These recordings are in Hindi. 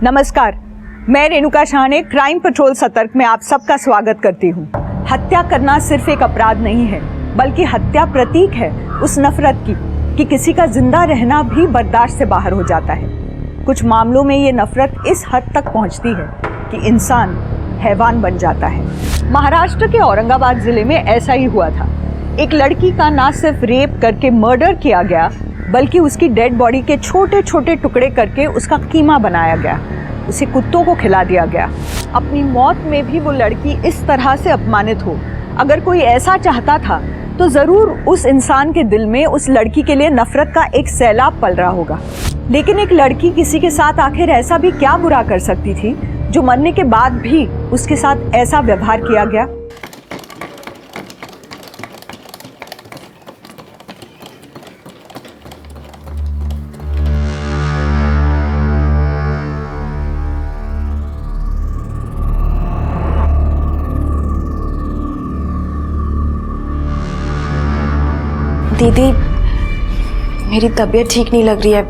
नमस्कार, मैं रेणुका शाह ने क्राइम पेट्रोल सतर्क में आप सबका स्वागत करती हूँ। हत्या करना सिर्फ एक अपराध नहीं है, बल्कि हत्या प्रतीक है उस नफरत की कि किसी का जिंदा रहना भी बर्दाश्त से बाहर हो जाता है। कुछ मामलों में ये नफरत इस हद तक पहुँचती है कि इंसान हैवान बन जाता है। महाराष्ट्र के औरंगाबाद जिले में ऐसा ही हुआ था। एक लड़की का ना सिर्फ रेप करके मर्डर किया गया, बल्कि उसकी डेड बॉडी के छोटे छोटे टुकड़े करके उसका कीमा बनाया गया, उसे कुत्तों को खिला दिया गया। अपनी मौत में भी वो लड़की इस तरह से अपमानित हो। अगर कोई ऐसा चाहता था तो ज़रूर उस इंसान के दिल में उस लड़की के लिए नफरत का एक सैलाब पल रहा होगा। लेकिन एक लड़की किसी के साथ आखिर ऐसा भी क्या बुरा कर सकती थी जो मरने के बाद भी उसके साथ ऐसा व्यवहार किया गया? दीदी, मेरी तबीयत ठीक नहीं लग रही है,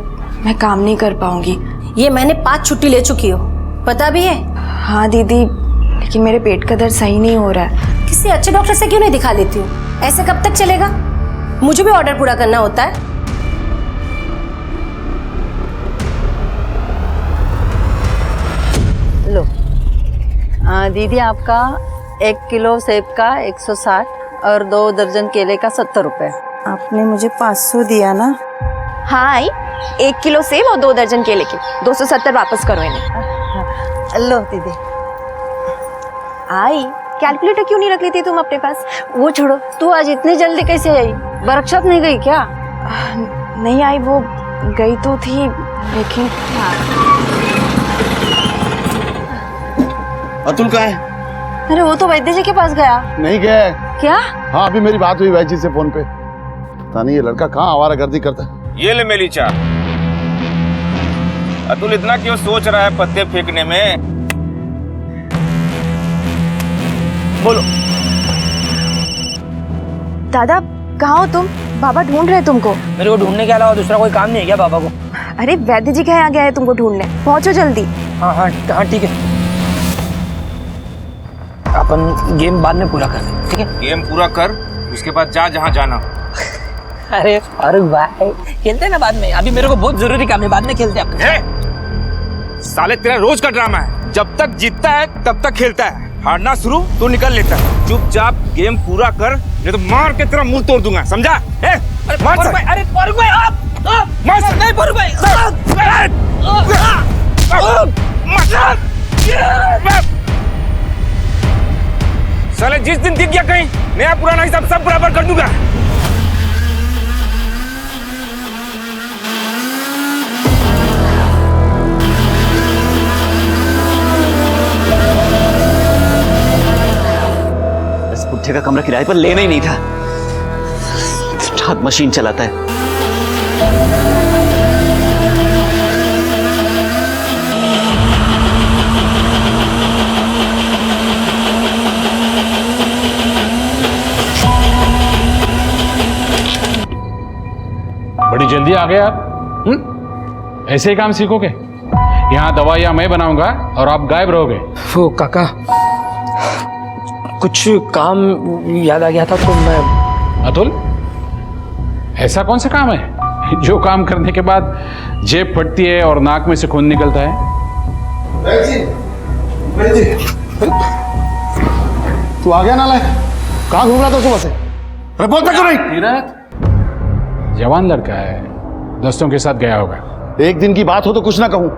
मैं काम नहीं कर पाऊंगी। ये मैंने 5 छुट्टी ले चुकी हो, पता भी है? हाँ दीदी, लेकिन मेरे पेट का दर्द सही नहीं हो रहा है। किसी अच्छे डॉक्टर से क्यों नहीं दिखा लेती हो? ऐसे कब तक चलेगा? मुझे भी ऑर्डर पूरा करना होता है। लो दीदी, आपका 1 किलो सेब का 160 और 2 दर्जन केले का 70 रुपये। आपने मुझे 500 दिया ना? हाँ आई, 1 किलो सेब और 2 दर्जन केले के 270 वापस करो इन्हें। लो दीदी। आई, कैलकुलेटर क्यों नहीं रख लेती तुम अपने पास? वो छोड़ो, तू आज इतनी जल्दी कैसे आई? वर्कशॉप नहीं गई क्या? नहीं आई, वो गई तो थी लेकिन। अतुल कहाँ है? अरे वो तो वैद्य जी के पास गया। नहीं गया है। क्या? हाँ, अभी मेरी बात हुई वैद्य जी से फोन पे। पता नहीं ये लड़का कहाँ आवारागर्दी करता है। ये ले मेरी चाय। अतुल इतना क्यों सोच रहा है पत्ते फेंकने में? बोलो। दादा कहाँ हो तुम? बाबा ढूंढ रहे हैं तुमको। मेरे को ढूंढने के अलावा दूसरा कोई काम नहीं है क्या बाबा को? अरे वैद्य जी के यहाँ गया है तुमको ढूंढने, पहुंचो जल्दी। हाँ हाँ हाँ ठीक है, अपन गेम बाद में पूरा कर दें, ठीक है? गेम पूरा कर, उसके बाद जा जहाँ जाना। अरे भाई खेलते हैं ना बाद में, अभी मेरे को बहुत जरूरी काम है, बाद में खेलते हैं। साले तेरा रोज का ड्रामा है, जब तक जीतता है तब तक खेलता है, हारना शुरू तो निकल लेता है। चुपचाप गेम पूरा कर, नहीं तो मार के तेरा मुंह तोड़ दूंगा, समझा? मार सक। अरे फारूक भाई आप मार सक। नहीं फारूक भाई साले जिस दिन दिख गया कहीं, नया पुराना हिसाब सब बराबर कर दूंगा। इस पुट्ठे का कमरा किराए पर लेना ही नहीं था। रात मशीन चलाता है। बड़ी जल्दी आ गए आप। ऐसे ही काम सीखोगे? यहाँ दवाइयाँ मैं बनाऊंगा और आप गायब रहोगे। वो काका, कुछ काम याद आ गया था तो मैं। अतुल, ऐसा कौन सा काम है जो काम करने के बाद जेब फटती है और नाक में से खून निकलता है? तू आ गया नालायक? कहाँ घूम रहा था सुबह से? अरे बोलता क्यों नहीं? तीरथ जवान लड़का है, दोस्तों के साथ गया होगा। एक दिन की बात हो तो कुछ ना कहूँ,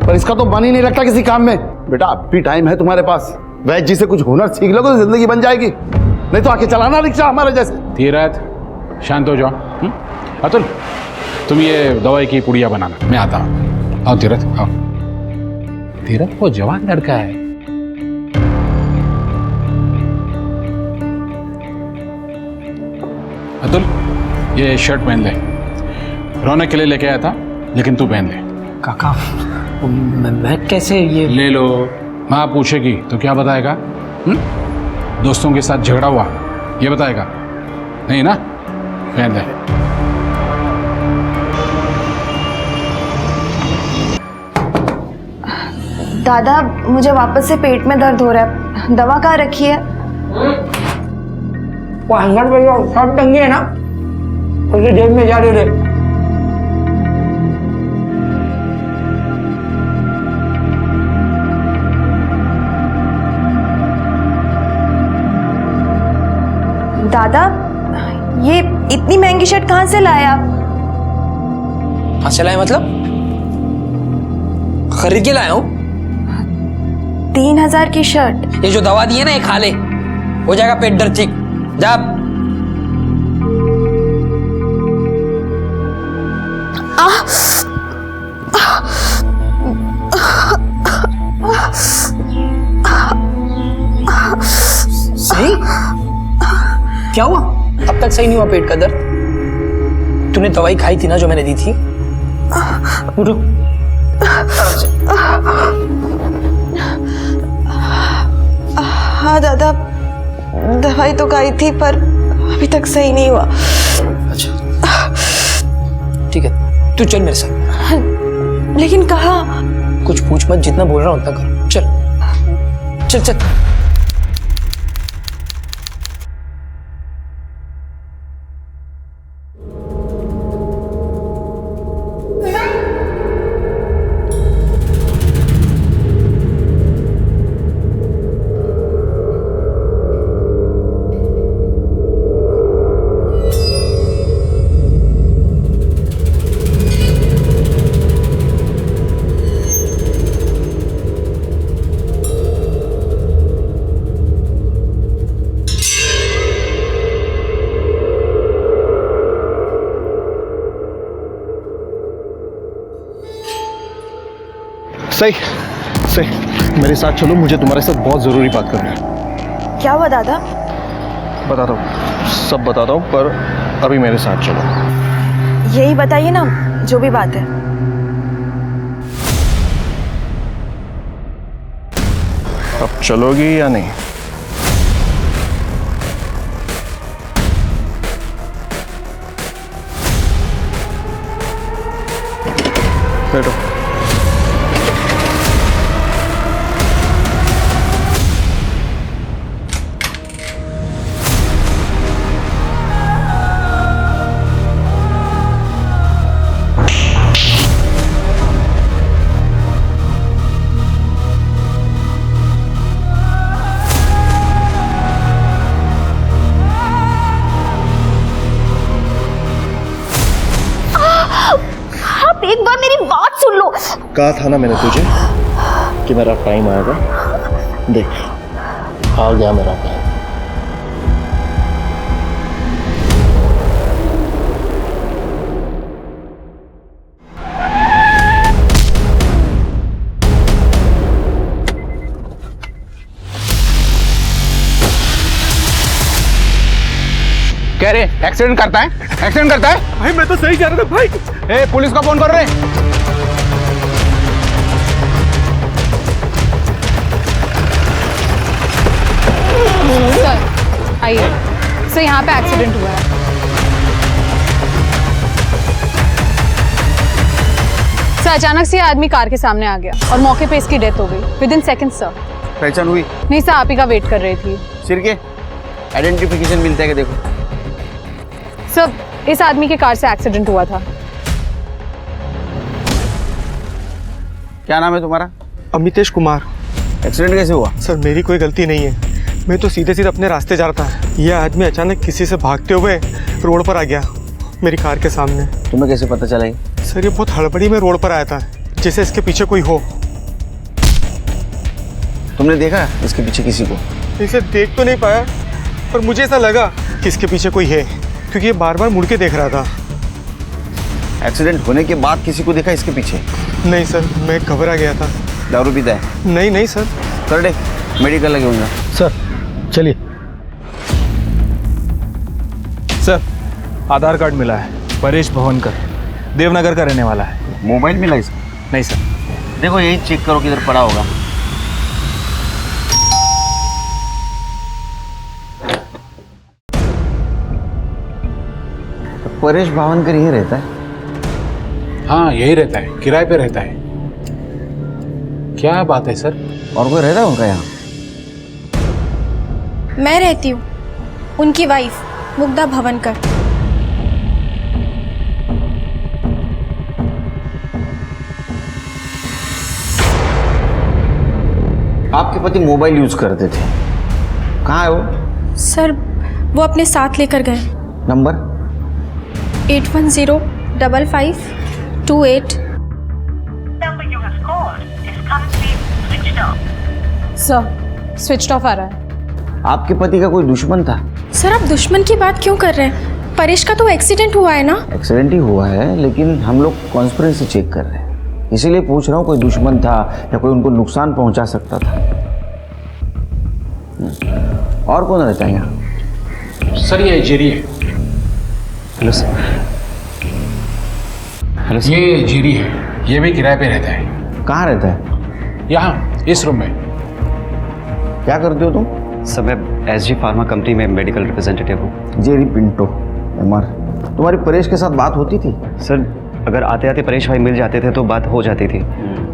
पर इसका तो मन ही नहीं लगता किसी काम में। बेटा अब भी टाइम है तुम्हारे पास, वैद्य जी से कुछ हुनर सीख लोगे तो जिंदगी बन जाएगी, नहीं तो आके चलाना रिक्शा हमारे जैसे। तीरथ शांत हो जाओ। अतुल तुम ये दवाई की पुड़िया बनाना, मैं आता हूँ। आओ तीरथ आओ। तीरथ वो जवान लड़का है। अतुल ये शर्ट पहन ले, रौनक के लिए लेके आया था लेकिन तू पहन ले। काका मैं कैसे ये? ले लो, माँ पूछेगी तो क्या बताएगा? दोस्तों के साथ झगड़ा हुआ ये बताएगा? नहीं ना, पहन ले। दादा मुझे वापस से पेट में दर्द हो रहा है, दवा कहाँ रखी है? वो 100 रुपये शर्ट टंगी है ना, उसकी जेब में जा दे। दादा ये इतनी महंगी शर्ट कहाँ से लाए आप? कहाँ से लाए मतलब? खरीद के लाया हूँ। 3000 की शर्ट? ये जो दवा दी है ना, ये खा ले, हो जाएगा पेट दर्द ठीक। जा। सही? क्या हुआ? अब तक सही नहीं हुआ पेट का दर्द? तूने दवाई खाई थी ना जो मैंने दी थी? उठो। हाँ दादा, दवाई तो खाई थी पर अभी तक सही नहीं हुआ। अच्छा ठीक है, तू चल मेरे साथ। लेकिन कहाँ? कुछ पूछ मत, जितना बोल रहा हूँ उतना कर। चल चल चल। सही सही, मेरे साथ चलो, मुझे तुम्हारे साथ बहुत ज़रूरी बात करनी है। क्या हुआ दादा? बताता हूँ, सब बताता हूँ, पर अभी मेरे साथ चलो। यही बताइए ना, जो भी बात है। अब चलोगी या नहीं? बैठो। एक बार मेरी बात सुन लो। कहा था ना मैंने तुझे कि मेरा टाइम आएगा। देख, आ गया मेरा टाइम। कह रहे एक्सीडेंट करता है, एक्सीडेंट करता है। भाई मैं तो सही जा रहा था भाई। ए, पुलिस को फोन कर रहे। सर आइए। सर यहाँ पे एक्सीडेंट हुआ है। सर अचानक से ये आदमी कार के सामने आ गया और मौके पे इसकी डेथ हो गई विद इन सेकेंड। सर पहचान हुई? नहीं सर, आप ही का वेट कर रही थी। सिर के आइडेंटिफिकेशन मिलता है कि देखो। सर इस आदमी के कार से एक्सीडेंट हुआ था। क्या नाम है तुम्हारा? अमितेश कुमार। एक्सीडेंट कैसे हुआ? सर मेरी कोई गलती नहीं है, मैं तो सीधे सीधे अपने रास्ते जा रहा था। यह आदमी अचानक किसी से भागते हुए रोड पर आ गया मेरी कार के सामने। तुम्हें कैसे पता चला? सर ये बहुत हड़बड़ी में रोड पर आया था, जैसे इसके पीछे कोई हो। तुमने देखा इसके पीछे किसी को? इसे देख तो नहीं पाया, पर मुझे ऐसा लगा कि इसके पीछे कोई है, क्योंकि ये बार बार मुड़ के देख रहा था। एक्सीडेंट होने के बाद किसी को देखा इसके पीछे? नहीं सर, मैं घबरा गया था। दारू पीता है? नहीं नहीं सर। कर दे, मेडिकल लगे होंगे। सर चलिए। सर आधार कार्ड मिला है, परेश भवनकर, देवनगर का रहने वाला है। मोबाइल मिला इसका? नहीं सर। देखो यही चेक करो किधर पड़ा होगा। तो परेश भावनकर यही रहता है? हाँ यही रहता है, किराए पे रहता है। क्या बात है सर? और कोई रहता है उनका यहाँ? मैं रहती हूँ, उनकी वाइफ मुग्धा भवनकर। आपके पति मोबाइल यूज करते थे, कहाँ है वो? सर वो अपने साथ लेकर गए। नंबर? 81055228। सर स्विच ऑफ आ रहा है। आपके पति का कोई दुश्मन था? सर आप दुश्मन की बात क्यों कर रहे हैं? परेश का तो एक्सीडेंट हुआ है ना। एक्सीडेंट ही हुआ है, लेकिन हम लोग कॉन्स्पिरेसी चेक कर रहे हैं, इसीलिए पूछ रहा हूँ कोई दुश्मन था या कोई उनको नुकसान पहुंचा सकता था। और कौन रहता है यहाँ? सर ये जेरी है। Hello sir. Hello sir. ये जेरी है, ये भी किराए पे रहता है। कहाँ रहता है? यहाँ इस रूम में। क्या करते हो तुम? सर मैं SG फार्मा कंपनी में मेडिकल रिप्रेजेंटेटिव हूँ। Jerry Pinto MR। तुम्हारी परेश के साथ बात होती थी? सर अगर आते आते परेश भाई मिल जाते थे तो बात हो जाती थी,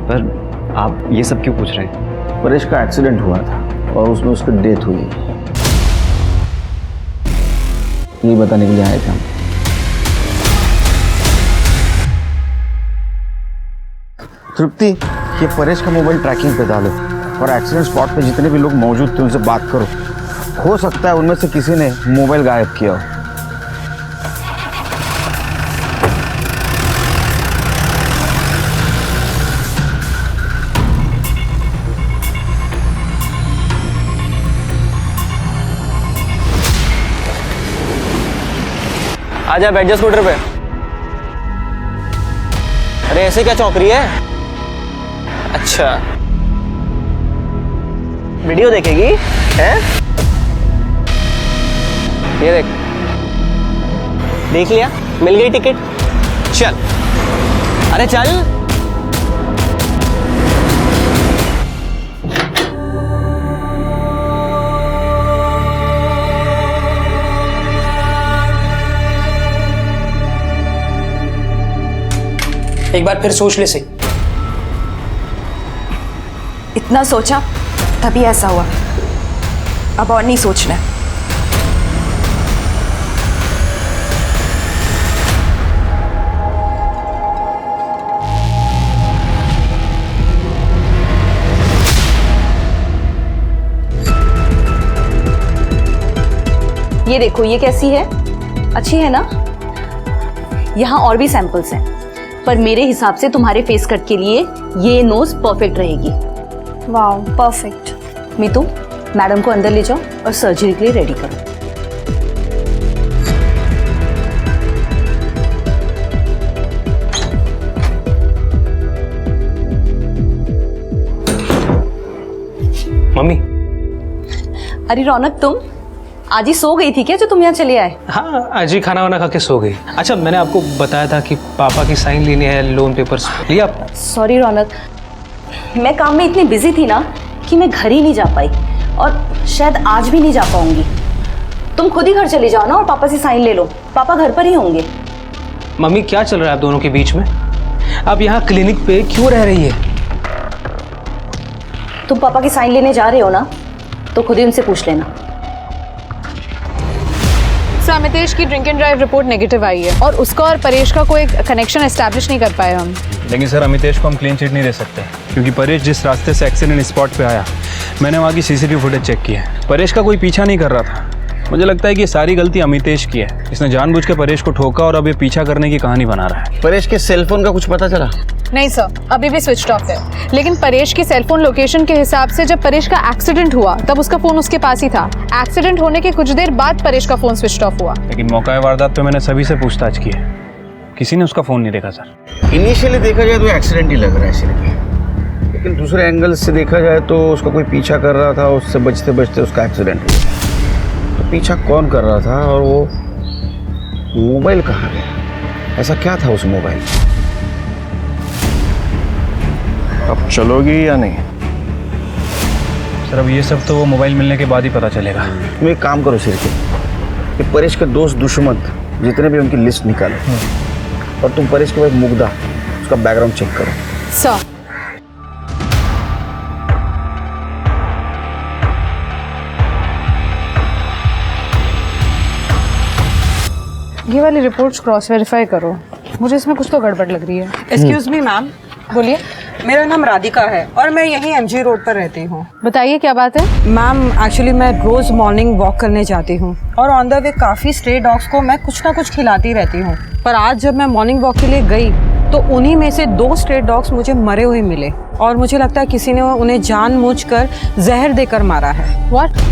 पर आप ये सब क्यों पूछ रहे हैं? परेश का एक्सीडेंट हुआ था और उसमें उसकी डेथ हुई, ये बताने के लिए आए थे हम। तृप्ति, ये परेश का मोबाइल ट्रैकिंग पे डालो और एक्सीडेंट स्पॉट पे जितने भी लोग मौजूद थे उनसे बात करो। हो सकता है उनमें से किसी ने मोबाइल गायब किया हो। आजा बैठ जा स्कूटर पे। अरे ऐसे क्या चौंक रही है? अच्छा वीडियो देखेगी हैं? ये देख लिया, मिल गई टिकट। चल अरे चल। एक बार फिर सोच ले सही। इतना सोचा तभी ऐसा हुआ, अब और नहीं सोचना। ये देखो, ये कैसी है? अच्छी है ना? यहाँ और भी सैंपल्स हैं, पर मेरे हिसाब से तुम्हारे फेस कट के लिए ये नोज परफेक्ट रहेगी। Wow perfect. मीतू, मैडम को अंदर ले जाओ और सर्जरी के लिए रेडी करो। मम्मी। अरे रौनक, तुम आज ही सो गई थी क्या जो तुम यहाँ चले आए? हाँ आज ही खाना वाना खा के सो गई। अच्छा मैंने आपको बताया था कि पापा की साइन लेनी है लोन पेपर्स, लिया आपने? सॉरी रौनक, मैं काम में इतनी बिजी थी ना कि मैं घर ही नहीं जा पाई और शायद आज भी नहीं जा पाऊंगी। तुम खुद ही घर चले जाओ ना और पापा से साइन ले लो, पापा घर पर ही होंगे। मम्मी क्या चल रहा है आप दोनों के बीच में? आप यहाँ क्लिनिक पे क्यों रह रही है? तुम पापा की साइन लेने जा रहे हो ना, तो खुद ही उनसे पूछ लेना। सर अमितेश की drink and drive report negative आई है और उसका और परेश का कोई कनेक्शन एस्टैब्लिश नहीं कर पाए हम। लेकिन सर अमितेश को हम क्लीन चिट नहीं दे सकते, क्योंकि परेश जिस रास्ते से एक्सीडेंट स्पॉट पे आया, मैंने वहाँ की CCTV फुटेज चेक की है। परेश का कोई पीछा नहीं कर रहा था। मुझे लगता है कि ये सारी गलती अमितेश की है। इसने जानबूझ के परेश को ठोका और अब ये पीछा करने की कहानी बना रहा है। परेश के सेलफोन का कुछ पता चला? नहीं सर, अभी भी स्विच ऑफ है। लेकिन परेश की सेलफोन लोकेशन के हिसाब से जब परेश का एक्सीडेंट हुआ तब उसका फोन उसके पास ही था। एक्सीडेंट होने के कुछ देर बाद परेश का फोन स्विच ऑफ हुआ। लेकिन मौका वारदात पे मैंने सभी से पूछताछ की है, किसी ने उसका फोन नहीं देखा सर। इनिशियली देखा जाए तो एक्सीडेंट ही लग रहा है सिर्फ, लेकिन दूसरे एंगल से देखा जाए तो उसका कोई पीछा कर रहा था, उससे बचते बचते उसका एक्सीडेंट हुआ। तो पीछा कौन कर रहा था और वो मोबाइल कहाँ गया? ऐसा क्या था उस मोबाइल? अब चलोगी या नहीं? सर अब ये सब तो वो मोबाइल मिलने के बाद ही पता चलेगा। तुम एक काम करो सिर्फ, कि परेश के दोस्त दुश्मन जितने भी उनकी लिस्ट निकालो और तुम परेश के बाद मुग्धा, उसका बैकग्राउंड चेक करो। सर ये वाली रिपोर्ट्स क्रॉस वेरीफाई करो, मुझे इसमें कुछ तो गड़बड़ लग रही है। एक्सक्यूज मी मैम, बोलिए। मेरा नाम राधिका है और मैं यहीं एमजी रोड पर रहती हूँ। बताइए क्या बात है। मैम एक्चुअली मैं रोज़ मॉर्निंग वॉक करने जाती हूँ और ऑन द वे काफ़ी स्ट्रे डॉग्स को मैं कुछ ना कुछ खिलाती रहती हूँ, पर आज जब मैं मॉर्निंग वॉक के लिए गई तो उन्हीं में से 2 स्ट्रे डॉग्स मुझे मरे हुए मिले और मुझे लगता है किसी ने उन्हें जानबूझकर जहर देकर मारा है। व्हाट?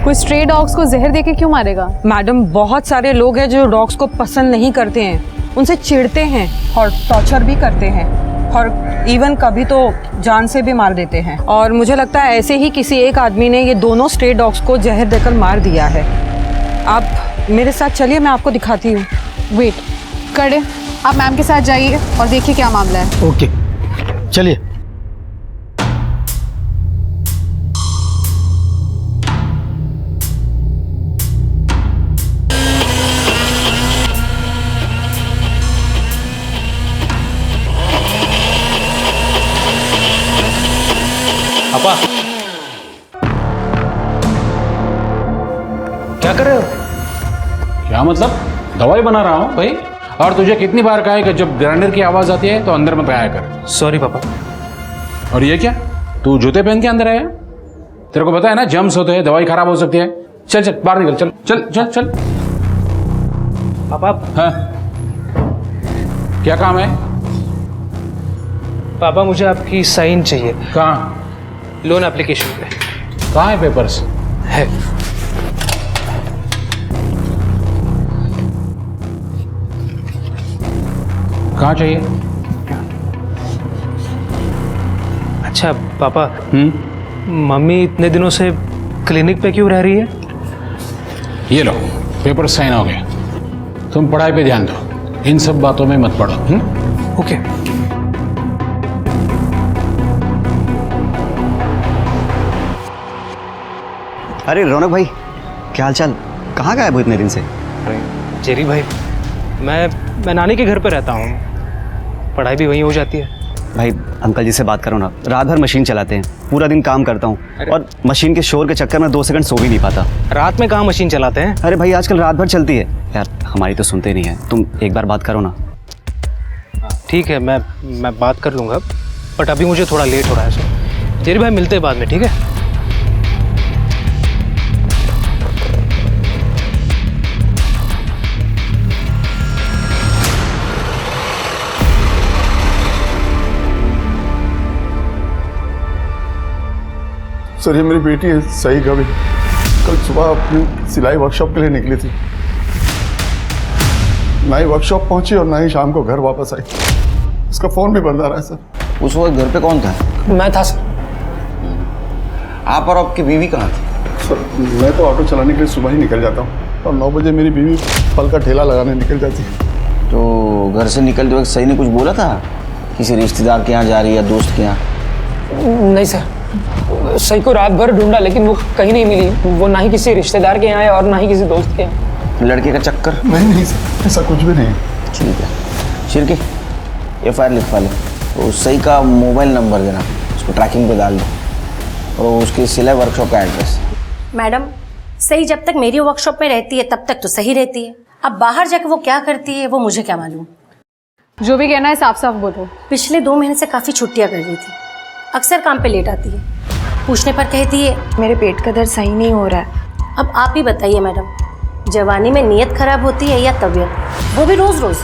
कोई स्ट्रे डॉग्स को जहर देके क्यों मारेगा? मैडम, बहुत सारे लोग हैं जो डॉग्स को पसंद नहीं करते हैं, उनसे चिढ़ते हैं और टॉर्चर भी करते हैं और इवन कभी तो जान से भी मार देते हैं। और मुझे लगता है ऐसे ही किसी एक आदमी ने ये दोनों स्ट्रे डॉग्स को जहर देकर मार दिया है। आप मेरे साथ चलिए, मैं आपको दिखाती हूँ। वेट करे, आप मैम के साथ जाइए और देखिए क्या मामला है। ओके, चलिए। पापा, क्या कर रहे हो? क्या मतलब? दवाई बना रहा हूँ भाई। और तुझे कितनी बार कहा है कि जब ग्राइंडर की आवाज आती है तो अंदर मत आया कर। सॉरी पापा। और ये क्या, तू जूते पहन के अंदर आया? तेरे को पता है ना जम्स होते हैं, दवाई खराब हो सकती है। चल चल बाहर निकल, चल चल चल चल। पापा। हाँ, क्या काम है? पापा, मुझे आपकी साइन चाहिए। कहाँ? लोन एप्लीकेशन पे। कहाँ है पेपर्स? है। कहाँ चाहिए? अच्छा पापा, मम्मी इतने दिनों से क्लिनिक पे क्यों रह रही है? ये लो, पेपर साइन हो गए। तुम पढ़ाई पे ध्यान दो, इन सब बातों में मत पड़ो। ओके। अरे रौनक भाई, क्या हाल चाल? कहाँ गायब हो इतने दिन से? जेरी भाई, मैं नानी के घर पे रहता हूँ, पढ़ाई भी वहीं हो जाती है। भाई अंकल जी से बात करो ना, रात भर मशीन चलाते हैं, पूरा दिन काम करता हूँ और मशीन के शोर के चक्कर में 2 सेकंड सो भी नहीं पाता। रात में कहाँ मशीन चलाते हैं? अरे भाई आजकल रात भर चलती है यार, हमारी तो सुनते नहीं है। तुम एक बार बात करो ना। ठीक है, मैं बात कर लूँगा, बट अभी मुझे थोड़ा लेट हो रहा है। सर जेरी भाई, मिलते हैं बाद में, ठीक है? सर ये मेरी बेटी है सही कभी, कल सुबह अपनी सिलाई वर्कशॉप के लिए निकली थी, ना ही वर्कशॉप पहुंची और ना ही शाम को घर वापस आई। उसका फोन भी बंद आ रहा है सर। उस वक्त घर पे कौन था? मैं था सर। आप और आपकी बीवी कहाँ थी? सर मैं तो ऑटो चलाने के लिए सुबह ही निकल जाता हूँ और 9 बजे मेरी बीवी फल का ठेला लगाने निकल जाती है। तो घर से निकलते वक्त सही ने कुछ बोला था? किसी रिश्तेदार के यहाँ जा रही है, दोस्त के यहाँ? नहीं सर, सही को रात भर ढूंढा लेकिन वो कहीं नहीं मिली। वो ना ही किसी रिश्तेदार के यहाँ है और ना ही किसी दोस्त के यहाँ। लड़के का चक्कर? नहीं सर, ऐसा कुछ भी नहीं। ठीक है, शिरकी FIR लिखवा ले, तो सही का मोबाइल नंबर देना, उसको ट्रैकिंग पे डाल दो और उसकी सिलाई वर्कशॉप का एड्रेस। मैडम, सही जब तक मेरी वर्कशॉप में रहती है तब तक तो सही रहती है, अब बाहर जाकर वो क्या करती है वो मुझे क्या मालूम। जो भी कहना है साफ साफ बोलो। पिछले 2 महीने से काफ़ी छुट्टियाँ कर रही थी, अक्सर काम पे लेट आती है, पूछने पर कहती है मेरे पेट का दर्द सही नहीं हो रहा है। अब आप ही बताइए मैडम, जवानी में नीयत खराब होती है या तबीयत, वो भी रोज रोज।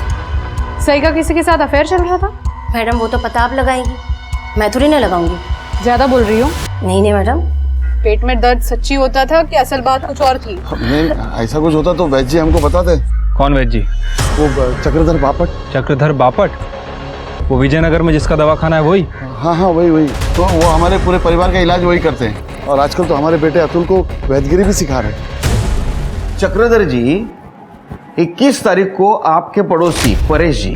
सही का किसी के साथ अफेयर चल रहा था? मैडम वो तो पता आप लगाएंगी, मैं थोड़ी ना लगाऊंगी। ज्यादा बोल रही हो। नहीं मैडम। पेट में दर्द सच्ची होता था कि असल बात कुछ और थी? नहीं, ऐसा कुछ होता तो वैद जी हमको बताते। कौन वैद जी? वो चक्रधर बापट। चक्रधर बापट? वो विजयनगर में जिसका दवाखाना है वही? हाँ वही। तो वो हमारे पूरे परिवार का इलाज वही करते हैं और आजकल तो हमारे बेटे अतुल को वैदगिरी भी सिखा रहे हैं। चक्रधर जी, 21 तारीख को आपके पड़ोसी परेश जी,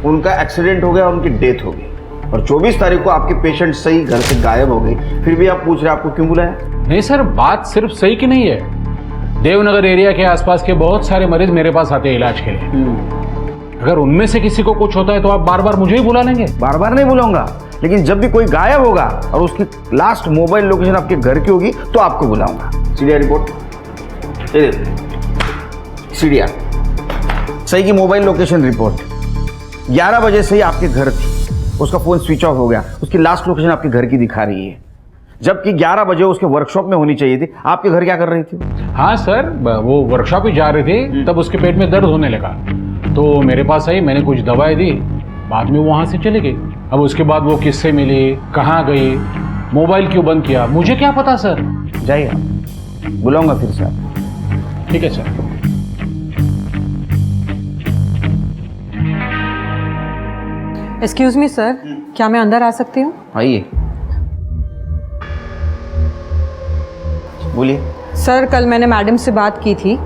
उनका एक्सीडेंट हो गया, उनकी डेथ हो गई और 24 तारीख को आपके पेशेंट सही घर से गायब हो गई, फिर भी आप पूछ रहे आपको क्यों बुलाया? नहीं सर, बात सिर्फ सही की नहीं है। देवनगर एरिया के आसपास के बहुत सारे मरीज मेरे पास आते हैं इलाज के लिए। अगर उनमें से किसी को कुछ होता है तो आप बार बार मुझे ही बुला लेंगे? बार बार नहीं बुलाऊंगा, लेकिन जब भी कोई गायब होगा और उसकी लास्ट मोबाइल लोकेशन आपके घर की होगी तो आपको बुलाऊंगा। सीडीआर रिपोर्ट, सीडीआर सही की मोबाइल लोकेशन रिपोर्ट 11 बजे से ही आपके घर थी, उसका फोन स्विच ऑफ हो गया, उसकी लास्ट लोकेशन आपके घर की दिखा रही है, जबकि 11 बजे उसके वर्कशॉप में होनी चाहिए थी। आपके घर क्या कर रही थी? हाँ सर, वो वर्कशॉप ही जा रही थी, तब उसके पेट में दर्द होने लगा तो मेरे पास आई, मैंने कुछ दवाई दी, बाद में वहाँ से चली गई। अब उसके बाद वो किससे मिली, कहाँ गई, मोबाइल क्यों बंद किया, मुझे क्या पता सर। जाइए, बुलाऊंगा फिर से आप। ठीक है सर। एक्सक्यूज मी सर, क्या मैं अंदर आ सकती हूँ? आइए, बोलिए। सर कल मैंने मैडम से बात की थी,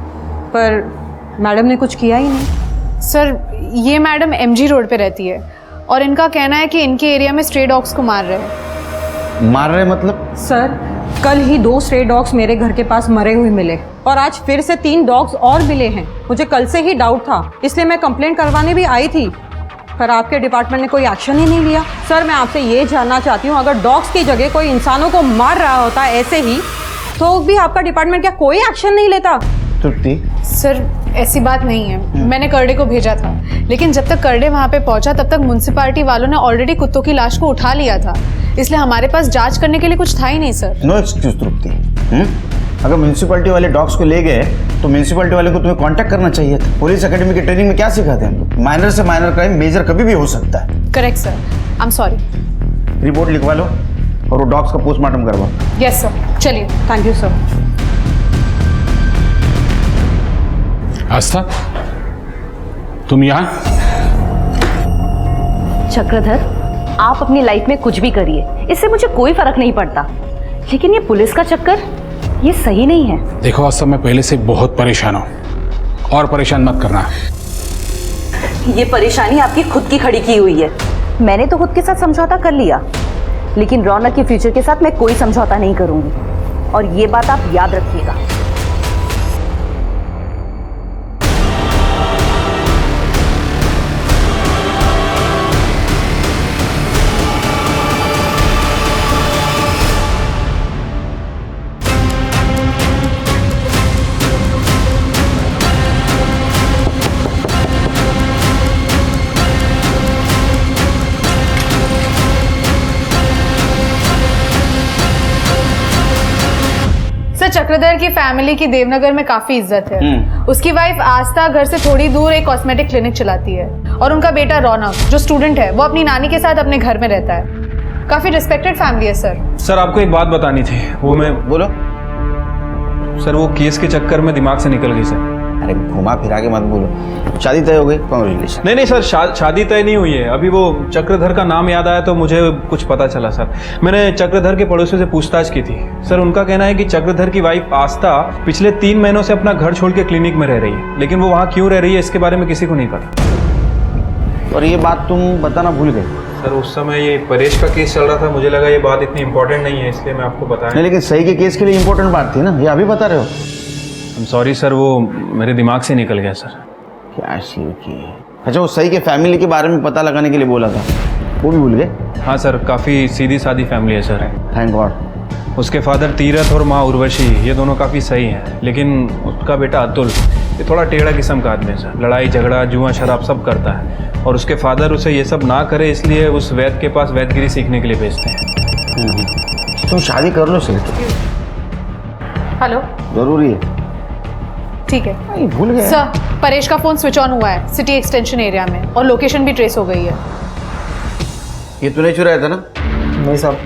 पर मैडम ने कुछ किया ही नहीं। सर ये मैडम एमजी रोड पे रहती है और इनका कहना है कि इनके एरिया में स्ट्रे डॉग्स को मार रहे हैं। मार रहे मतलब? सर कल ही 2 स्ट्रे डॉग्स मेरे घर के पास मरे हुए मिले और आज फिर से 3 डॉग्स और मिले हैं। मुझे कल से ही डाउट था, इसलिए मैं कंप्लेंट करवाने भी आई थी, पर आपके डिपार्टमेंट ने कोई एक्शन ही नहीं लिया। सर मैं आपसे ये जानना चाहती हूँ, अगर डॉग्स की जगह कोई इंसानों को मार रहा होता ऐसे ही, तो भी आपका डिपार्टमेंट क्या कोई एक्शन नहीं लेता? तृप्ति, सर ऐसी बात नहीं है, मैंने करडे को भेजा था, लेकिन जब तक करडे वहाँ पे पहुँचा तब तक म्युनिसिपैलिटी वालों ने ऑलरेडी कुत्तों की लाश को उठा लिया था, इसलिए हमारे पास जांच करने के लिए कुछ था ही नहीं सर। नो एक्सक्यूज तृप्ति। अगर म्युनिसिपैलिटी वाले डॉग्स को ले गए तो म्युनिसिपैलिटी वाले को तुम्हें कांटेक्ट करना चाहिए था। पुलिस एकेडमी की ट्रेनिंग में क्या सिखाते हैं हम लोग? माइनर से माइनर क्राइम मेजर कभी भी हो सकता है। Correct sir, I am sorry. Report लिखवा लो और वो डॉग्स का पोस्टमार्टम करवाओ। यस सर, चलिए। Thank you sir. आस्था, तुम यहाँ? चक्रधर, आप अपनी लाइफ में कुछ भी करिए, इससे मुझे कोई फर्क नहीं पड़ता, लेकिन ये पुलिस का चक्कर, ये सही नहीं है। देखो आस्था, मैं पहले से बहुत परेशान हूँ और परेशान मत करना। ये परेशानी आपकी खुद की खड़ी की हुई है। मैंने तो खुद के साथ समझौता कर लिया, लेकिन रौनक के फ्यूचर के साथ मैं कोई समझौता नहीं करूंगी, और ये बात आप याद रखिएगा। चक्रधर की फैमिली की देवनगर में काफी इज्जत है। उसकी वाइफ आस्था घर से थोड़ी दूर एक कॉस्मेटिक क्लिनिक चलाती है, और उनका बेटा रौनक जो स्टूडेंट है वो अपनी नानी के साथ अपने घर में रहता है। काफी रिस्पेक्टेड फैमिली है सर। सर आपको एक बात बतानी थी, वो मैं बोलो। सर वो केस के चक्कर में दिमाग से निकल गई सर। अरे घुमा फिरा के मत बोलो। शादी तय हो गई? कांग्रेचुलेशन। नहीं सर, शादी तय नहीं हुई है अभी। वो चक्रधर का नाम याद आया तो मुझे कुछ पता चला सर। मैंने चक्रधर के पड़ोसियों से पूछताछ की थी सर। उनका कहना है कि चक्रधर की वाइफ आस्था पिछले 3 महीनों से अपना घर छोड़ के क्लिनिक में रह रही है, लेकिन वो वहाँ क्यों रह रही है इसके बारे में किसी को नहीं पता। और ये बात तुम बताना भूल गए? सर उस समय ये परेश का केस चल रहा था, मुझे लगा ये बात इतनी इंपॉर्टेंट नहीं है, इसलिए मैं आपको बताया। नहीं, लेकिन सही के केस के लिए इंपॉर्टेंट बात थी ना, ये अभी बता रहे हो। सॉरी सर, वो मेरे दिमाग से निकल गया सर। क्या शिव की। अच्छा, वो सही के फैमिली के बारे में पता लगाने के लिए बोला था, वो भी भूल गए? हाँ सर, काफ़ी सीधी सादी फैमिली है सर। Thank God. उसके फादर तीरथ और माँ उर्वशी, ये दोनों काफ़ी सही हैं, लेकिन उसका बेटा अतुल ये थोड़ा टेढ़ा किस्म का आदमी है सर। लड़ाई झगड़ा जुआ शराब सब करता है, और उसके फादर उसे ये सब ना करे इसलिए उस वैद्य के पास वैद्यगिरी सीखने के लिए भेजते हैं। तुम शादी कर लो सर। हेलो, जरूरी है। ठीक है। भूल गया सर, परेश का फोन स्विच ऑन हुआ है सिटी एक्सटेंशन एरिया में, और लोकेशन भी ट्रेस हो गई है। ये तूने चुराया था ना? नहीं साहब,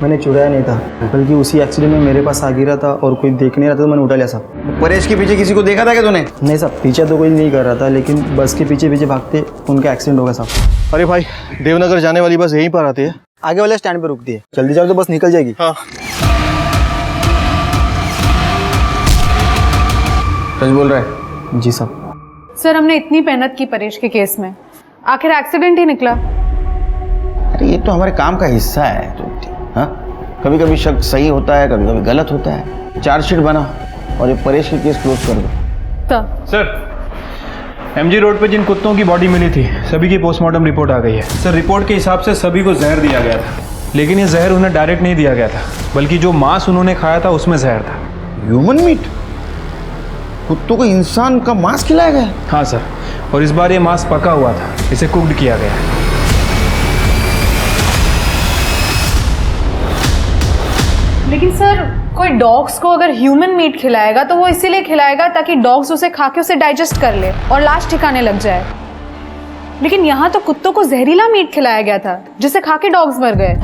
मैंने चुराया नहीं था, बल्कि उसी एक्सीडेंट में मेरे पास आ गिरा था और कोई देख नहीं रहा था तो मैंने उठा लिया साहब। परेश के पीछे किसी को देखा था क्या तूने? नहीं साहब, पीछे तो कोई नहीं कर रहा था, लेकिन बस के पीछे पीछे भागते उनका एक्सीडेंट हो गया साहब। अरे भाई, देवनगर जाने वाली बस यहीं पर आती है, आगे वाले स्टैंड पर रुकती है, जल्दी जाओ तो बस निकल जाएगी। हाँ। सच बोल रहा है? जी साहब। सर हमने इतनी मेहनत की परेश के केस में, आखिर एक्सीडेंट ही निकला। अरे ये तो हमारे काम का हिस्सा है। हाँ, कभी कभी शक सही होता है, कभी कभी गलत होता है। चार्जशीट बना और ये परेश के केस क्लोज कर दो। सर एमजी रोड पे जिन कुत्तों की बॉडी मिली थी सभी की पोस्टमार्टम रिपोर्ट आ गई है सर। रिपोर्ट के हिसाब से सभी को जहर दिया गया था, लेकिन ये जहर उन्हें डायरेक्ट नहीं दिया गया था, बल्कि जो मांस उन्होंने खाया था उसमें जहर था। Human meat? कुत्तों को इंसान का मांस खिलाया गया? हाँ सर, और इस बार ये मांस पका हुआ था, इसे कुक्ड किया गया है। लेकिन सर कोई डॉग्स को अगर ह्यूमन मीट खिलाएगा तो वो इसीलिए खिलाएगा ताकि डॉग्स उसे खा के उसे डाइजेस्ट कर ले और लाश ठिकाने लग जाए। लेकिन यहाँ तो कुत्तों को जहरीला मीट खिलाया गया था जिसे खा के डॉग्स मर गए।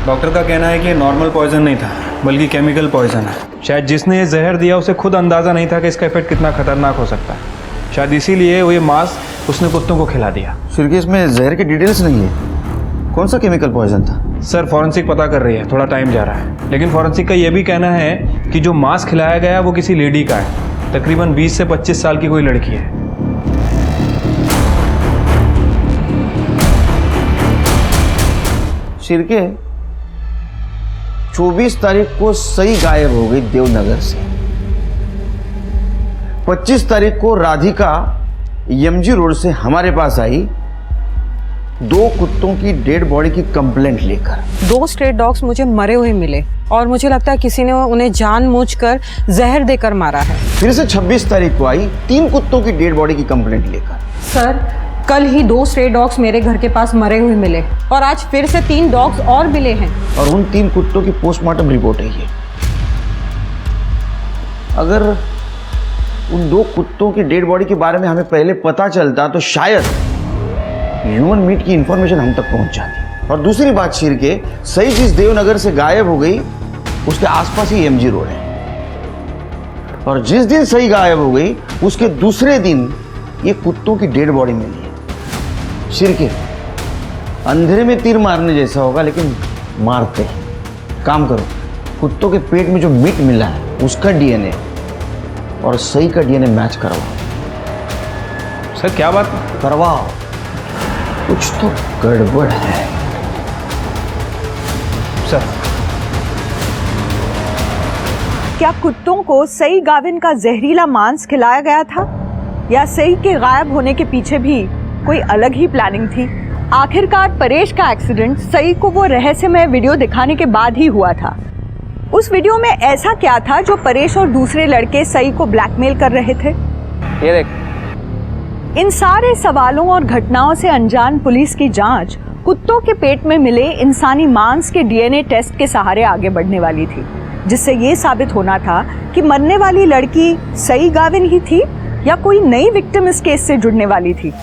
डॉक्टर का कहना है कि ये नॉर्मल पॉइजन नहीं था बल्कि केमिकल पॉइजन है। शायद जिसने ये जहर दिया उसे खुद अंदाज़ा नहीं था कि इसका इफेक्ट कितना खतरनाक हो सकता है। शायद इसीलिए वो ये मांस उसने कुत्तों को खिला दिया। सिर्फ इसमें जहर की डिटेल्स नहीं है। कौन सा केमिकल पॉइजन था? सर फॉरेंसिक पता कर रही है, थोड़ा टाइम जा रहा है। लेकिन फॉरेंसिक का ये भी कहना है कि जो मांस खिलाया गया वो किसी लेडी का है, तकरीबन 20 से 25 साल की कोई लड़की है। शिरके 24 तारीख को सही गायब हो गई देवनगर से। 25 तारीख को राधिका यमजी रोड से हमारे पास आई 2 कुत्तों की डेड बॉडी की कंप्लेंट लेकर। 2 स्ट्रे डॉग्स मुझे मरे हुए मिले और मुझे लगता है किसी ने उन्हें जानबूझकर जहर देकर मारा है। फिर से 26 तारीख को आई 3 कुत्तों की डेड बॉडी की कंप्लेंट लेकर। सर कल ही 2 स्ट्रे डॉग्स मेरे घर के पास मरे हुए मिले और आज फिर से 3 डॉग्स और मिले हैं। और उन 3 कुत्तों की पोस्टमार्टम रिपोर्ट है ये। अगर उन 2 कुत्तों की डेड बॉडी के बारे में हमें पहले पता चलता तो शायद ह्यूमन मीट की इंफॉर्मेशन हम तक पहुंच जाती। और दूसरी बात शिर के, सही जिस देवनगर से गायब हो गई उसके आसपास ही एमजी रोड है। और जिस दिन सही गायब हो गई उसके दूसरे दिन ये कुत्तों की डेड बॉडी मिली है। शिर के अंधेरे में तीर मारने जैसा होगा लेकिन मारते हैं। काम करो, कुत्तों के पेट में जो मीट मिला है उसका डीएनए और सही का डीएनए मैच करवाओ। सर क्या बात? करवाओ, कुछ तो गड़बड़ है। सर क्या कुत्तों को सई गाविन का जहरीला मांस खिलाया गया था या सई के गायब होने के पीछे भी कोई अलग ही प्लानिंग थी? आखिरकार परेश का एक्सीडेंट सई को वो रहस्यमय वीडियो दिखाने के बाद ही हुआ था। उस वीडियो में ऐसा क्या था जो परेश और दूसरे लड़के सई को ब्लैकमेल कर रहे थे? ये देख। इन सारे सवालों और घटनाओं से अनजान पुलिस की जांच कुत्तों के पेट में मिले इंसानी मांस के डीएनए टेस्ट के सहारे आगे बढ़ने वाली थी, जिससे ये साबित होना था कि मरने वाली लड़की सई गाविन ही थी या कोई नई विक्टिम इस केस से जुड़ने वाली थी।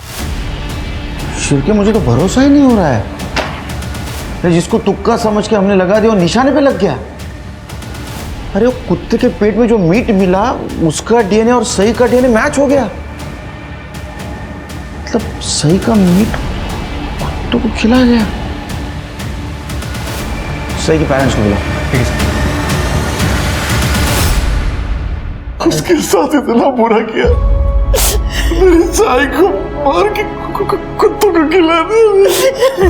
शिरके मुझे तो भरोसा ही नहीं हो रहा है। जिसको तुक्का समझ के हमने लगा दिया वो निशाने पे लग गया। अरे वो कुत्ते के पेट में जो मीट मिला उसका डीएनए और सही का डीएनए मैच हो गया। मतलब सही का मीट कुत्तों को खिलाया गया। सही के पेरेंट्स को बुलाओ। ठीक है सर। उसके साथ इतना बुरा किया, मेरी चाय को मार के कुत्तों को खिला दिया।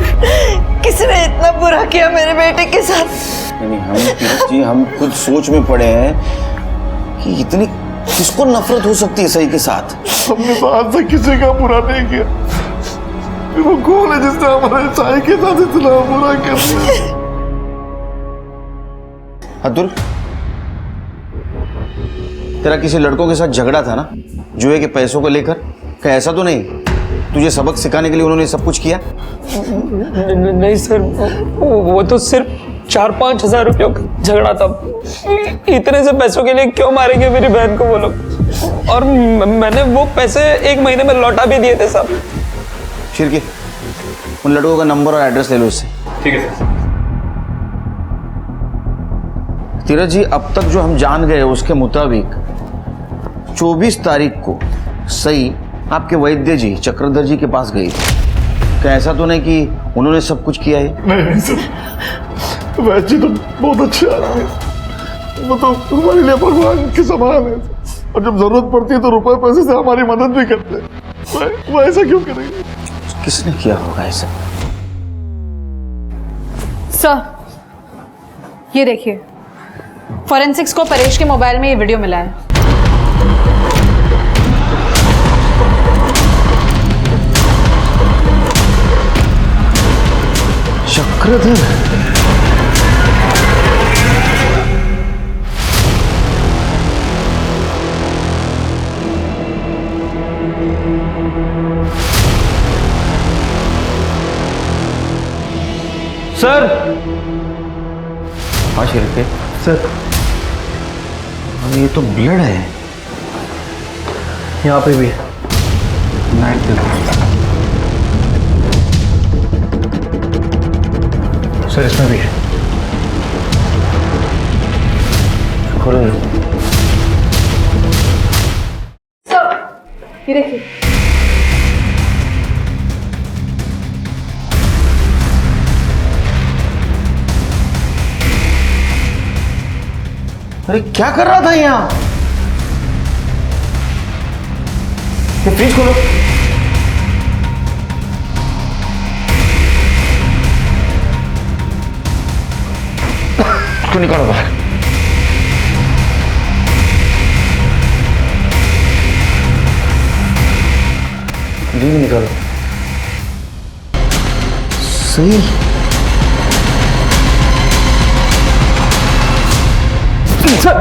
किसने इतना बुरा किया मेरे बेटे के साथ? नहीं, हम खुद सोच में पड़े हैं कि इतनी किसको नफरत हो सकती है सही के साथ। हमने तो आज तक किसी का बुरा नहीं किया, वो कौन है जिसने हमारे चाय के साथ इतना बुरा कर दिया? अतुल, तेरा किसी लड़कों के साथ झगड़ा था ना जुए के पैसों को लेकर? क्या ऐसा तो नहीं तुझे सबक सिखाने के लिए उन्होंने सब कुछ किया? नहीं सर, वो तो सिर्फ 4-5 हज़ार रुपयों का झगड़ा था। इतने से पैसों के लिए क्यों मारेंगे मेरी बहन को वो लोग? और मैंने वो पैसे 1 महीने में लौटा भी दिए थे साहब। शिरके, उन लड़कों का नंबर और एड्रेस ले लो उससे। ठीक है सर। तीरथ जी, अब तक जो हम जान गए उसके मुताबिक 24 तारीख को सही आपके वैद्य जी चक्रधर जी के पास गई थी। क्या ऐसा तो नहीं कि उन्होंने सब कुछ किया है? नहीं सर, वैद्य जी तो बहुत अच्छे आदमी हैं। वो तो हमारे लिए भगवान के समान है और जब जरूरत पड़ती है तो रुपए पैसे से हमारी मदद भी करते हैं। वो ऐसा क्यों करेंगे? किसने किया होगा ऐसा? सर ये देखिए, फॉरेंसिक्स को परेश के मोबाइल में ये वीडियो मिला है। चक्रधर, सर। हाँ शेर सर, ये तो ब्लड है। यहाँ पे भी है। नाइट सर इसमें भी है। खोलो ना। ये देखिए। अरे क्या कर रहा था यहाँ? ये फ्रिज खोलो। इसको निकालो बाहर। लीव निकालो। सही। सर।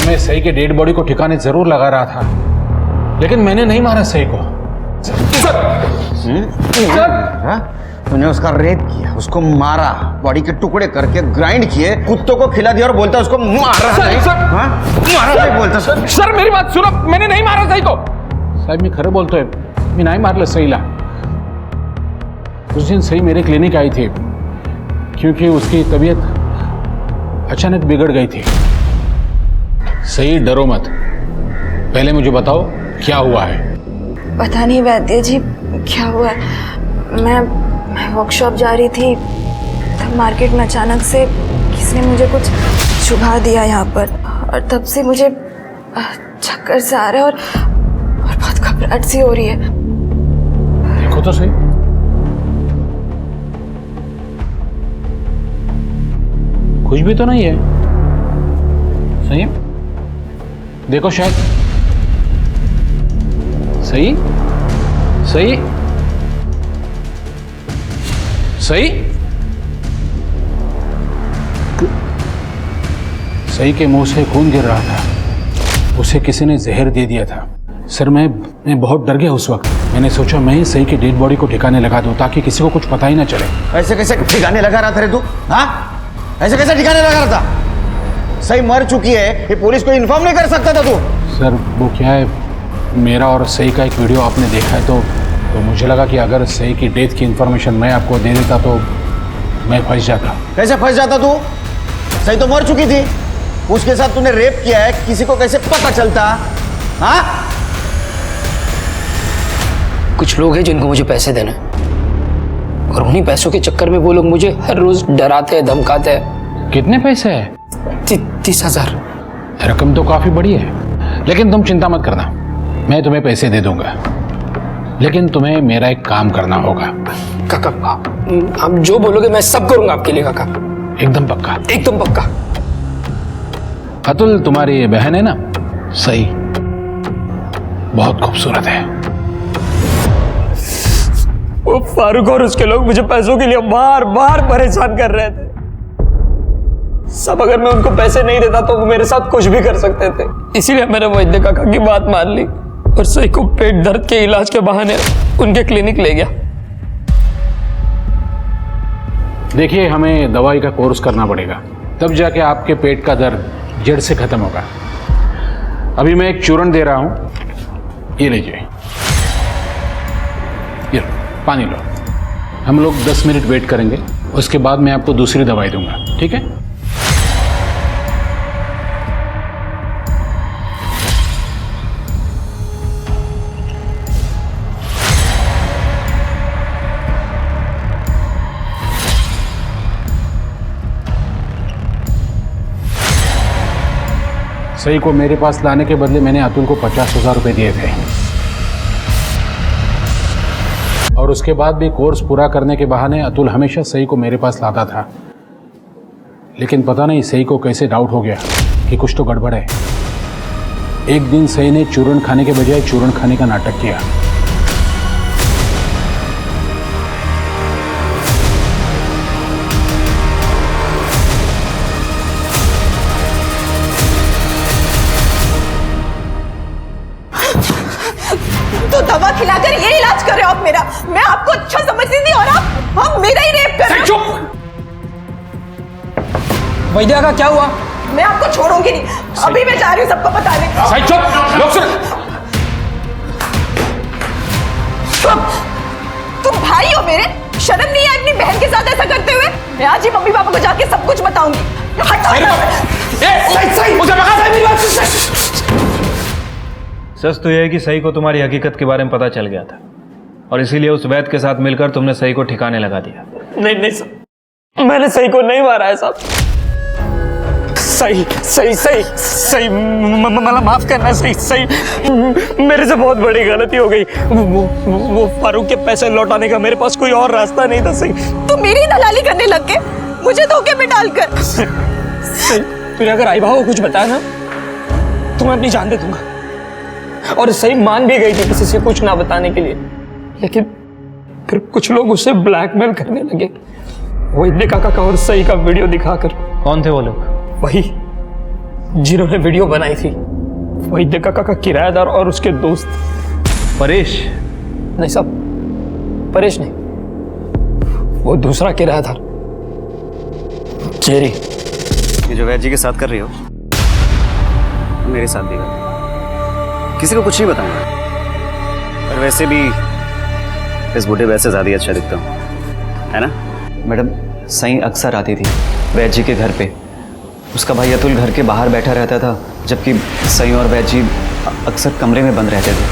मैं सही के डेड बॉडी को ठिकाने जरूर लगा रहा था, लेकिन मैंने नहीं मारा सही को। तूने उसका रेप किया, उसको मारा, बॉडी के टुकड़े करके ग्राइंड किए, कुत्तों को खिला दिया और बोलता उसको मारा नहीं। मारा नहीं बोलता। सर मेरी बात सुनो, मैंने नहीं मारा सही को। साहब मैं खरं बोलतोय, मी नाही मारलं सईला। उस दिन सही मेरे क्लिनिक आई थी क्योंकि उसकी तबीयत अचानक बिगड़ गई थी। सही डरो मत, पहले मुझे बताओ क्या हुआ है। पता नहीं वैद्य जी क्या हुआ है। मैं वर्कशॉप जा रही थी, तब मार्केट में अचानक से किसी ने मुझे कुछ चुभा दिया यहाँ पर, और तब से मुझे चक्कर से आ रहा है और बहुत घबराहट सी हो रही है। देखो तो सही। कुछ भी तो नहीं है। सही है? देखो शायद। सही सही सही सही के मुंह से खून गिर रहा था। उसे किसी ने जहर दे दिया था। सर मैं बहुत डर गया उस वक्त। मैंने सोचा मैं ही सही की डेड बॉडी को ठिकाने लगा दूं ताकि किसी को कुछ पता ही ना चले। ऐसे कैसे ठिकाने लगा रहा था रे तू? हाँ, ऐसे कैसे ठिकाने लगा रहा था? सही मर चुकी है, ये पुलिस को इन्फॉर्म नहीं कर सकता था तू? सर वो क्या है, मेरा और सही का एक वीडियो आपने देखा है तो मुझे लगा कि अगर सही की डेथ की इंफॉर्मेशन मैं आपको दे देता तो मैं फंस जाता। कैसे फंस जाता तू? सही तो मर चुकी थी, उसके साथ तूने रेप किया है, किसी को कैसे पता चलता? हाँ? कुछ लोग हैं जिनको मुझे पैसे देना है, और उन्हीं पैसों के चक्कर में वो लोग मुझे हर रोज डराते हैं, धमकाते हैं। कितने पैसे है? 30,000। रकम तो काफी बड़ी है, लेकिन तुम चिंता मत करना, मैं तुम्हें पैसे दे दूंगा। लेकिन तुम्हें मेरा एक काम करना होगा। काका आप जो बोलोगे मैं सब करूंगा आपके लिए काका। एकदम पक्का? एकदम पक्का। अतुल तुम्हारी ये बहन है ना सही, बहुत खूबसूरत है। वो फारूक और उसके लोग मुझे पैसों के लिए बार बार परेशान कर रहे थे। सब अगर मैं उनको पैसे नहीं देता तो वो मेरे साथ कुछ भी कर सकते थे। इसीलिए मैंने वैद्य काका की बात मान ली और सही को पेट दर्द के इलाज के बहाने उनके क्लिनिक ले गया। देखिए हमें दवाई का कोर्स करना पड़ेगा, तब जाके आपके पेट का दर्द जड़ से खत्म होगा। अभी मैं एक चूर्ण दे रहा हूं, ये लीजिए, ये पानी लो। हम लोग 10 मिनट वेट करेंगे, उसके बाद मैं आपको दूसरी दवाई दूंगा, ठीक है? सही को मेरे पास लाने के बदले मैंने अतुल को 50,000 रुपए दिए थे, और उसके बाद भी कोर्स पूरा करने के बहाने अतुल हमेशा सही को मेरे पास लाता था। लेकिन पता नहीं सही को कैसे डाउट हो गया कि कुछ तो गड़बड़ है। एक दिन सई ने चूरन खाने के बजाय चूरन खाने का नाटक किया। तो दवा खिलाकर ये इलाज कर रहे हो आप मेरा? मैं आपको अच्छा समझती थी और आप मेरा ही रेप कर रहे हो। चुप! वैद्या का क्या हुआ? मैं आपको छोड़ूंगी नहीं, अभी मैं जा रही हूँ सबको बताने। सही चुप! लोग सुन! तुम भाई हो मेरे, शर्म नहीं है अपनी बहन के साथ ऐसा करते हुए? मैं आज ही मम्मी पापा को जाके सब कुछ बताऊंगी। सच तो यह है कि सही को तुम्हारी हकीकत के बारे में पता चल गया था और इसीलिए उस वैद्य के साथ मिलकर तुमने सही को ठिकाने लगा दिया। नहीं नहीं सर, मैंने सही को नहीं मारा है साहब। सही मतलब माफ करना। सही मेरे से बहुत बड़ी गलती हो गई। वो फारूक के पैसे लौटाने का मेरे पास कोई और रास्ता नहीं था। सही तुम मेरी दलाली करने लग गए, मुझे धोखे में डालकर। सही तूने अगर आई भाव को कुछ बताया ना तो मैं अपनी जान दे दूंगा। और सही मान भी गई थी किसी से कुछ ना बताने के लिए, लेकिन फिर कुछ लोग उसे ब्लैकमेल करने लगे वैद्य काका का और सही का वीडियो दिखाकर। कौन थे वो लोग? वही जिन्होंने वीडियो बनाई थी, वैद्य काका का किराएदार और उसके दोस्त। परेश? नहीं साहब, परेश नहीं, वो दूसरा किराएदार जेरी। ये जो वैद्य जी के साथ कर रही हो मेरे साथ भी कर, किसी को कुछ नहीं बताऊंगा। और वैसे भी इस बूढ़े वैसे ज़्यादा अच्छा दिखता हूँ, है ना? मैडम, सई अक्सर आती थी वैद्य जी के घर पे। उसका भाई अतुल घर के बाहर बैठा रहता था, जबकि सई और वैद्य जी अक्सर कमरे में बंद रहते थे।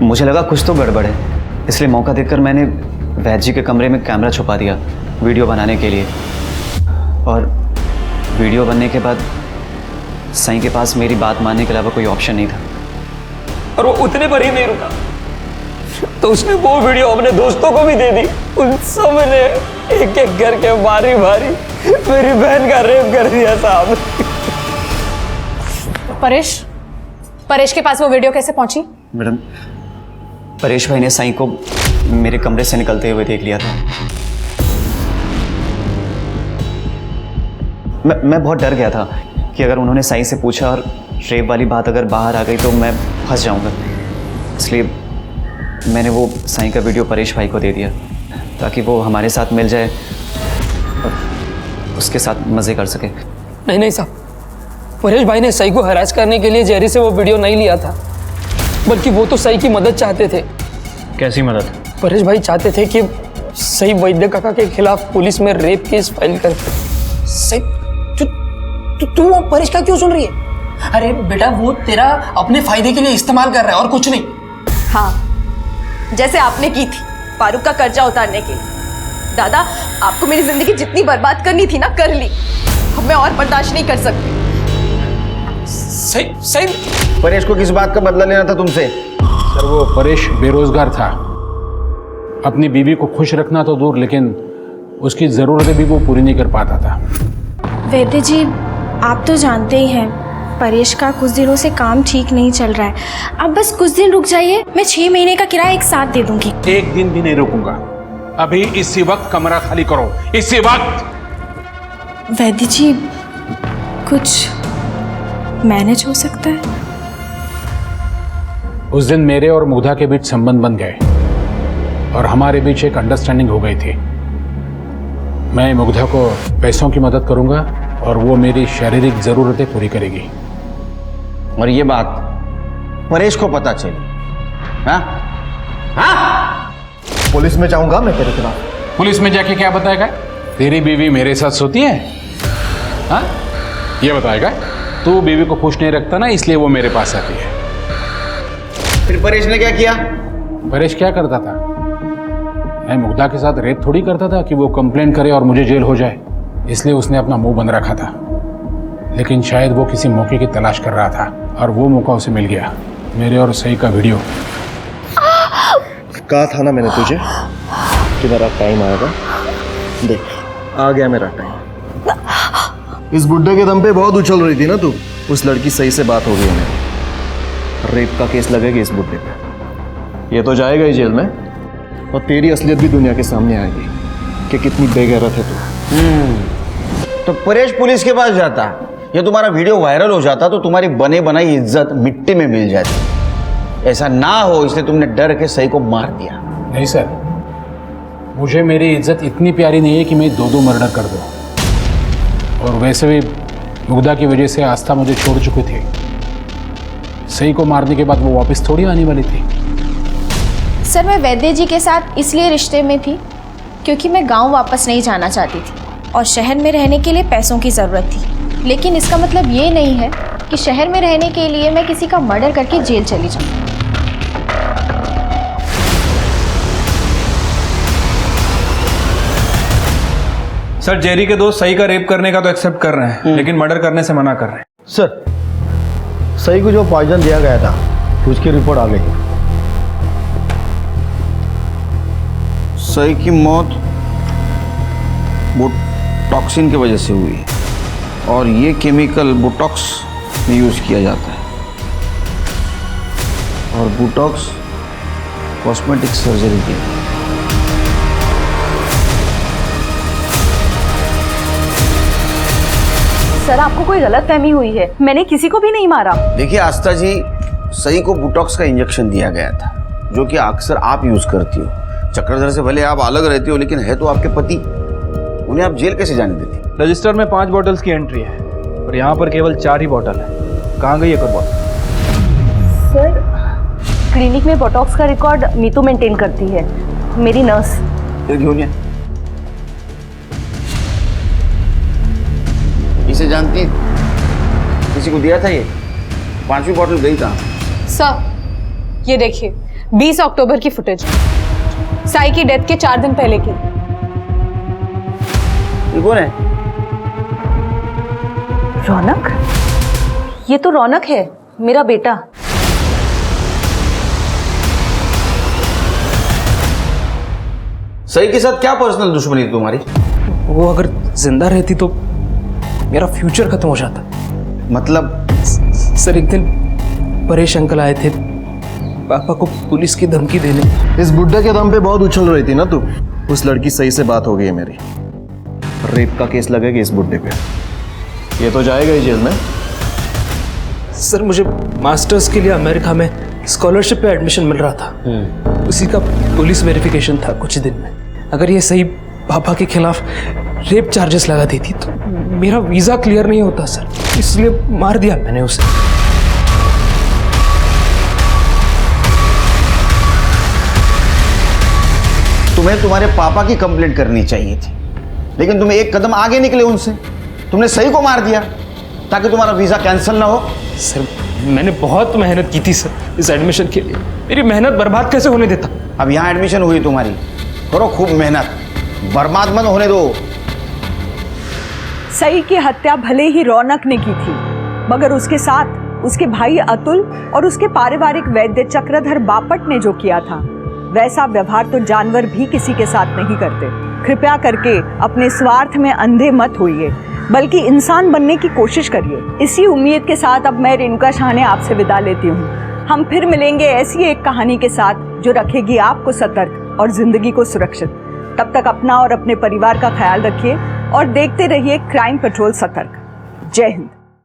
मुझे लगा कुछ तो गड़बड़ है, इसलिए मौका देखकर मैंने वैद्य जी के कमरे में कैमरा छुपा दिया वीडियो बनाने के लिए। और वीडियो बनने के बाद सई के पास मेरी बात मानने के अलावा कोई ऑप्शन नहीं था। और वो उतने पर ही नहीं रुका, तो उसने वो वीडियो अपने दोस्तों को भी दे दी। उन सब ने एक एक करके बारी बारी मेरी बहन का रेप कर दिया साहब। परेश के पास वो वीडियो कैसे पहुंची? मैडम, परेश भाई ने सई को मेरे कमरे से निकलते हुए देख लिया था। मैं बहुत डर गया था कि अगर उन्होंने सई से पूछा और रेप वाली बात अगर बाहर आ गई तो मैं फंस जाऊंगा, इसलिए मैंने वो सई का वीडियो परेश भाई को दे दिया ताकि वो हमारे साथ मिल जाए और उसके साथ मज़े कर सके। नहीं साहब, परेश भाई ने सई को हरास करने के लिए जेरी से वो वीडियो नहीं लिया था, बल्कि वो तो सई की मदद चाहते थे। कैसी मदद? परेश भाई चाहते थे कि सई वैद्य काका के खिलाफ पुलिस में रेप केस फाइल कर। सई, तू वो परेश का क्यों सुन रही है? अरे बेटा, वो तेरा अपने फायदे के लिए इस्तेमाल कर रहा है और कुछ नहीं। हाँ, जैसे आपने की थी फारूक का कर्जा उतारने के लिए। दादा, आपको मेरी जिंदगी जितनी बर्बाद करनी थी ना, कर ली। अब मैं और बर्दाश्त नहीं कर सकती। सही परेश को किस बात का बदला लेना था तुमसे? सर, वो परेश बेरोजगार था। अपनी बीवी को खुश रखना तो दूर, लेकिन उसकी ज़रूरतें भी वो पूरी नहीं कर पाता था। वैद्य जी, आप तो जानते ही हैं परेश का कुछ दिनों से काम ठीक नहीं चल रहा है। अब बस कुछ दिन रुक जाइए, मैं 6 महीने का किराया एक साथ दे दूंगी। एक दिन भी नहीं रुकूंगा। अभी इसी वक्त कमरा खाली करो, इसी वक्त। वैद्य जी, कुछ मैनेज हो सकता है? उस दिन मेरे और मुग्धा के बीच संबंध बन गए और हमारे बीच एक अंडरस्टैंडिंग हो गई थी। मैं मुग्धा को पैसों की मदद करूंगा और वो मेरी शारीरिक जरूरतें पूरी करेगी। और ये बात परेश को पता चली? हाँ? पुलिस में जाऊंगा मैं तेरे खिलाफ। पुलिस में जाके क्या बताएगा? तेरी बीवी मेरे साथ सोती है? हाँ, ये बताएगा? तू बीवी को खुश नहीं रखता ना, इसलिए वो मेरे पास आती है। फिर परेश ने क्या किया? परेश क्या करता था? मैं मुग्धा के साथ रेप थोड़ी करता था कि वो कंप्लेंट करे और मुझे जेल हो जाए, इसलिए उसने अपना मुंह बंद रखा था। लेकिन शायद वो किसी मौके की तलाश कर रहा था और वो मौका उसे मिल गया। मेरे और सही का वीडियो। कहा था ना मैंने तुझे कि मेरा टाइम आएगा। देख, आ गया मेरा टाइम। इस बुड्ढे के दम पे बहुत उछल रही थी ना तू। उस लड़की सही से बात हो गई है मेरी। रेप का केस लगेगा इस बुड्ढे पे। ये तो जाएगा ही जेल में और तेरी असलियत भी दुनिया के सामने आएगी कि कितनी बेगैरत है तू। तो परेश पुलिस के पास जाता, ये तुम्हारा वीडियो वायरल हो जाता तो तुम्हारी बने बनाई इज्जत मिट्टी में मिल जाती। ऐसा ना हो इसलिए तुमने डर के सही को मार दिया। नहीं सर, मुझे मेरी इज्जत इतनी प्यारी नहीं है कि मैं 2 मर्डर कर दूं। और वैसे भी मुग्धा की वजह से आस्था मुझे छोड़ चुकी थी। सही को मारने के बाद वो वापस थोड़ी आने वाली थी। सर मैं वैद्य जी के साथ इसलिए रिश्ते में थी क्योंकि मैं गांव वापस नहीं जाना चाहती थी और शहर में रहने के लिए पैसों की ज़रूरत थी। लेकिन इसका मतलब ये नहीं है कि शहर में रहने के लिए मैं किसी का मर्डर करके जेल चली जाऊँ। सर जेरी के दोस्त सही का रेप करने का तो एक्सेप्ट कर रहे हैं, लेकिन मर्डर करने से मना कर रहे हैं। सर सही को जो पॉइजन दिया गया था उसकी रिपोर्ट आ गई। सही की मौत बोटॉक्सिन की वजह से हुई है और ये केमिकल बोटॉक्स में यूज किया जाता है और बोटॉक्स कॉस्मेटिक सर्जरी के लिए। सर आपको कोई गलतफहमी हुई है, मैंने किसी को भी नहीं मारा। देखिए आस्था जी, सही को बोटॉक्स का इंजेक्शन दिया गया था जो कि अक्सर आप यूज करती हो। चक्रधर से भले आप अलग रहती हो लेकिन है तो आपके पति, उन्हें आप जेल कैसे जाने देती? रजिस्टर में 5 बॉटल्स की एंट्री है और यहाँ पर केवल 4 ही बॉटल है। कहाँ गई एक और बॉटल? सर क्लिनिक में बोटॉक्स का रिकॉर्ड नीतू मेंटेन करती है, मेरी नर्स। इसे जानती, किसी को दिया था ये? 5वीं बॉटल गई कहाँ? सर ये देखिए 20 अक्टूबर की फुटेज, साई की डेथ के 4 दिन पहले की। ये कौन है? रौनक? ये तो रौनक है, मेरा बेटा। सही के साथ क्या पर्सनल दुश्मनी थी तुम्हारी? वो अगर जिंदा रहती तो मेरा फ्यूचर खत्म हो जाता। मतलब? सर एक दिन परेश अंकल आए थे पापा को पुलिस की धमकी देने। इस बुड्ढे के दम पे बहुत उछल रही थी ना तू। उस लड़की सही से बात हो गई है मेरी। रेप का केस लगेगा इस बुड्ढे पे। ये तो जाएगा ही जेल में। सर मुझे मास्टर्स के लिए अमेरिका में स्कॉलरशिप पे एडमिशन मिल रहा था, उसी का पुलिस वेरिफिकेशन था कुछ दिन में। अगर ये सही पापा के खिलाफ रेप चार्जेस लगा देती तो मेरा वीज़ा क्लियर नहीं होता सर, इसलिए मार दिया मैंने उसे। तुम्हें तुम्हारे पापा की कंप्लेंट करनी चाहिए थी, लेकिन तुम एक कदम आगे निकले उनसे। तुमने सही को मार दिया ताकि तुम्हारा वीज़ा कैंसिल ना हो। सर मैंने बहुत मेहनत की थी सर इस एडमिशन के लिए, मेरी मेहनत बर्बाद कैसे होने देता? अब यहाँ एडमिशन हुई तुम्हारी, करो खूब मेहनत, बर्बाद मत होने दो। सई की हत्या भले ही रौनक ने की थी, मगर उसके साथ उसके भाई अतुल और उसके पारिवारिक वैद्य चक्रधर बापट ने जो किया था, वैसा व्यवहार तो जानवर भी किसी के साथ नहीं करते। कृपया करके अपने स्वार्थ में अंधे मत होइए, बल्कि इंसान बनने की कोशिश करिए। इसी उम्मीद के साथ अब मैं रेणुका शाहने आपसे विदा लेती हूँ। हम फिर मिलेंगे ऐसी एक कहानी के साथ जो रखेगी आपको सतर्क और जिंदगी को सुरक्षित। तब तक अपना और अपने परिवार का ख्याल रखिए और देखते रहिए क्राइम पेट्रोल सतर्क। जय हिंद।